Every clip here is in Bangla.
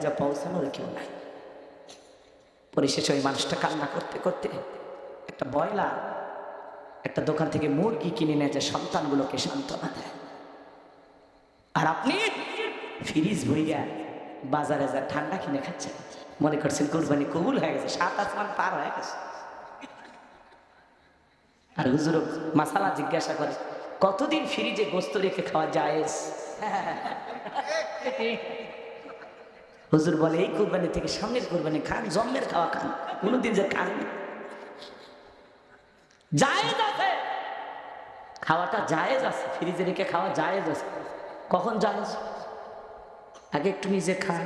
যা পৌঁছানোর কেউ নাই। পরিশেষে ওই মানুষটা কান্না করতে করতে একটা ব্রয়লার একটা দোকান থেকে মুরগি কিনে নিয়ে যে সন্তানগুলোকে সান্ত্বনা দেয়। আর আপনি ফ্রিজ ভরিয়া বাজারে যা ঠান্ডা কিনে খাচ্ছেন, মনে করছেন কুরবানি কবুল হয়ে গেছে, 7 আসমান পার হয়ে গেছে। আর হুজুর মাসালা জিজ্ঞাসা করে, কতদিন ফ্রিজে গোস্ত রেখে খাওয়া জায়েজ? হুজুর বলে, এই কুরবানি থেকে সামনের কুরবানি খান, জন্মের খাওয়া খান, কোনোদিন যে খান জায়েজ আছে, খাওয়াটা জায়েজ আছে, ফ্রিজে রেখে খাওয়া জায়েজ আছে। কখন জায়েজ? আগে একটু নিজে খান,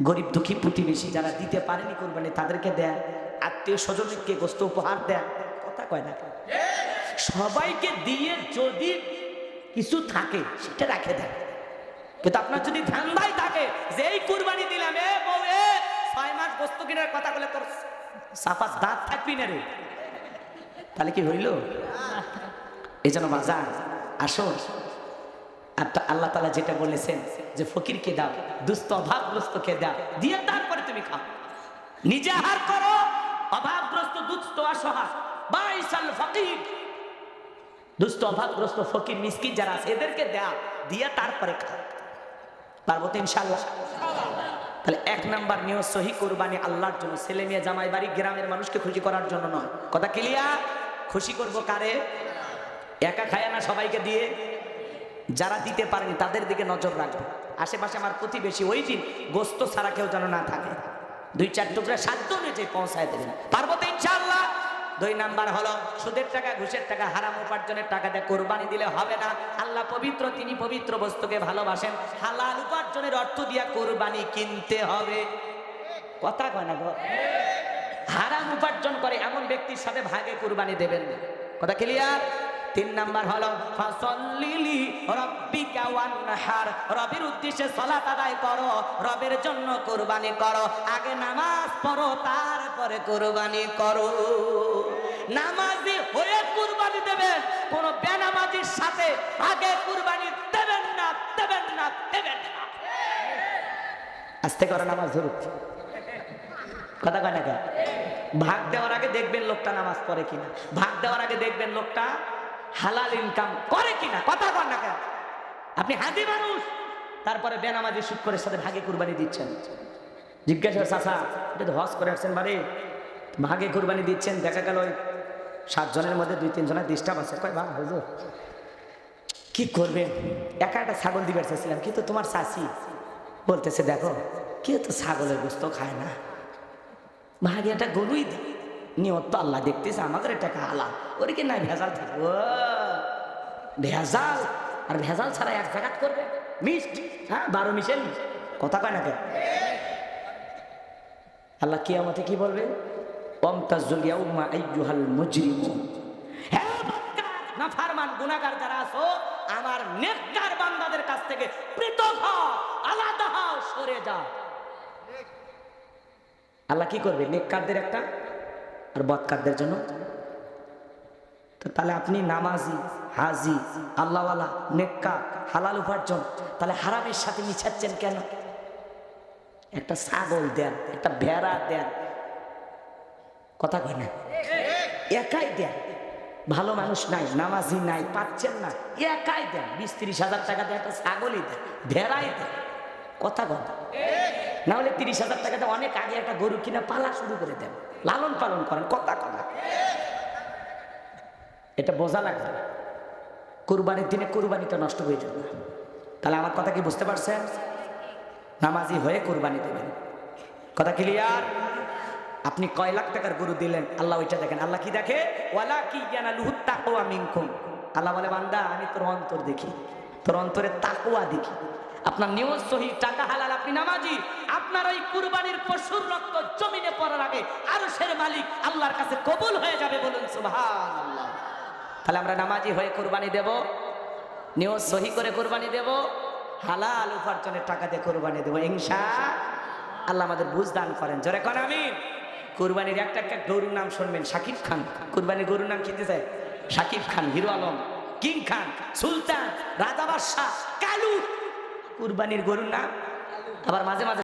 গরিব দুঃখী প্রতিবেশী যারা দিতে পারেনি কুরবানি তাদেরকে দেয়, আত্মীয় স্বজনকে গোস্ত উপহার দেয়, কথা কয় না। সবাইকে দিয়ে যদি কিছু থাকে সেটা রাখে দেয়। কিন্তু আপনার যদি ধান্দাই থাকে যে এই কুরবানি দিলাম, এ বউ 6 মাস গোস্ত কেনার কথা বলে তোর সাফা দাঁত থাকবি না রে, তাহলে কি হইল? এই জন্য বাজার আসুন, আল্লাহ তাআলা যেটা বলেছেন যে ফকিরকে দাও, দুস্থ অভাবগ্রস্তকে দাও, দিয়ে তারপরে তুমি খাও। নিজে আহার করো, অভাবগ্রস্ত দুস্থ অসহায় বাইসাল ফকির, দুস্থ অভাবগ্রস্ত ফকির মিসকিন যারা আছে এদেরকে দেয়া, দিয়ে তারপরে খাও। পারবো তো ইনশাআল্লাহ? তাহলে 1 নাম্বার নিয়ত সহি কুরবানি আল্লাহর জন্য, ছেলে মেয়ে জামাই বাড়ি গ্রামের মানুষকে খুশি করার জন্য নয়। কথা ক্লিয়ার? খুশি করব কারে? একা খায় না, সবাইকে দিয়ে। যারা দিতে পারেনি তাদের দিকে নজর রাখবো। আশেপাশে আমার প্রতিবেশী ওই দিন গোস্ত ছাড়া কেউ যেন না থাকে, 2-4 টুকরা সাধ্য অনুযায়ী পৌঁছায় দেবেন। পারবো তো ইনশাআল্লাহ? 2 নাম্বার হলো সুদের টাকা, ঘুষের টাকা, হারাম উপার্জনের টাকা দিয়ে কোরবানি দিলে হবে না। আল্লাহ পবিত্র, তিনি পবিত্র বস্তুকে ভালোবাসেন। হালাল উপার্জনের অর্থ দিয়া কোরবানি কিনতে হবে। কথা কয় না গো? হারাম উপার্জন করে এমন ব্যক্তির সাথে ভাগে কোরবানি দেবেন না। কথা ক্লিয়ার? 3 নাম্বার হলো ফাসাল্লিলি রাব্বিকা ওয়ানহার, রবের উদ্দেশ্যে সালাত আদায় করো, রবের জন্য কুরবানি করো। আগে নামাজ পড়ো, তারপরে কুরবানি করো। নামাজি হয়ে কুরবানি দেবেন, কোন বেনামাজির সাথে আগে কুরবানি দেবেন না, দেবেন না, দেবেন না। আস্তে করে নামাজ ধরুক। কথা কয় না কেন? ভাগ দেওয়ার আগে দেখবেন লোকটা নামাজ পড়ে কিনা, ভাগ দেওয়ার আগে দেখবেন লোকটা হালাল ইনকাম করে কিনা। কথা কন না কেন? আপনি হাজি মানুষ, তারপরে বেনামাজি সুদ করে সাথে ভাগে কুরবানি দিচ্ছেন। জিজ্ঞাসা, চাচা এটা তো হজ করে আসছেন বাড়ি, ভাগে কুরবানি দিচ্ছেন, দেখা গেল 7 জনের মধ্যে 2-3 জনের ডিস্টার্ব আছে। কয় বা হুজুর কি করবেন, একা একটা ছাগল দিবার চাইছিলাম, কিন্তু তোমার চাচি বলতেছে দেখো কেউ তো ছাগলের গোস্ত খায় না, ভাগে একটা গরুই দেয়। নিয়ত তো আল্লাহ দেখতেছে, আমাদের টাকা হালাল, ওর কি নাই ভেজাল থাকে? ও ভেজাল, আর ভেজাল ছাড়া 1 জায়গাত করবে মিষ্টি, হ্যাঁ 12 মিশেল। কথা কয় না কেন? আল্লাহ কিয়ামতে কি বলবে? ওয়ামতাজুল ইয়াউমা আইয়ুহাল মুজরিমুন, হে নাফরমান গুনাহগার যারা আছো, আমার নেককার বান্দাদের কাছ থেকে পৃথক হও, আলাদা হও, সরে যাও। আল্লাহ কি করবে? নেককারদের একটা আর বদকারদের জন্য। তো তাহলে আপনি নামাজি, হাজি, আল্লাহওয়ালা, নেককার, হালাল উপার্জন, তাহলে হারামের সাথে মিশাচ্ছেন কেন? একটা ছাগল দেন, একটা ভেড়া দেন, কথা কয় না? একাই দেন, ভালো মানুষ নাই, নামাজি নাই, পাচ্ছেন না, একাই দেন। 20-30 হাজার টাকা দিয়ে একটা ছাগলই দেন, ভেড়াই দেন। কথা কথা না হলে 30 হাজার টাকাতে অনেক আগে একটা গরু কিনা পালা শুরু করে দেন, লালন পালন করেন। কথা কথা এটা বোঝা লাগবে। কুরবানির দিনে কুরবানিটা নষ্ট হয়ে যাবে। তাহলে আমার কথা কি বুঝতে পারছেন? নামাজি হয়ে কুরবানি দেবেন। কথা ক্লিয়ার? আপনি কয় লাখ টাকার গরু দিলেন, আল্লাহ ওইটা দেখেন। আল্লাহ কি দেখে? ওয়ালা কি ইয়ানালুহুত তাকওয়া মিনকুম। আল্লাহ বলে বান্দা আমি তোর অন্তর দেখি, তোর অন্তরে তাকওয়া দেখি। আপনার নিয়ত সহি, টাকা হালাল, আপনি নামাজি, আপনার ওই কুরবানির পশুর রক্ত জমিনে পড়ার আগে আরশের মালিক আল্লাহর কাছে কবুল হয়ে যাবে। বলুন সুবহানাল্লাহ। তাহলে আমরা নামাজি হয়ে কুরবানি দেব, নিয়ত সহি করে কুরবানি দেব, হালাল উপার্জনের টাকা দিয়ে কুরবানি দেব ইনশাআল্লাহ। আল্লাহ আমাদের বুঝ দান করেন। জোরে কোন আমিন। কুরবানির একটা গরুর নাম শুনবেন, শাকিব খান। কুরবানির গরুর নাম কি দিতে? শাকিব খান, হিরো আলম, কিং খান, সুলতান, রাজা বাদশাহ, কালু। কুরবানির গরুর নাম। আবার মাঝে মাঝে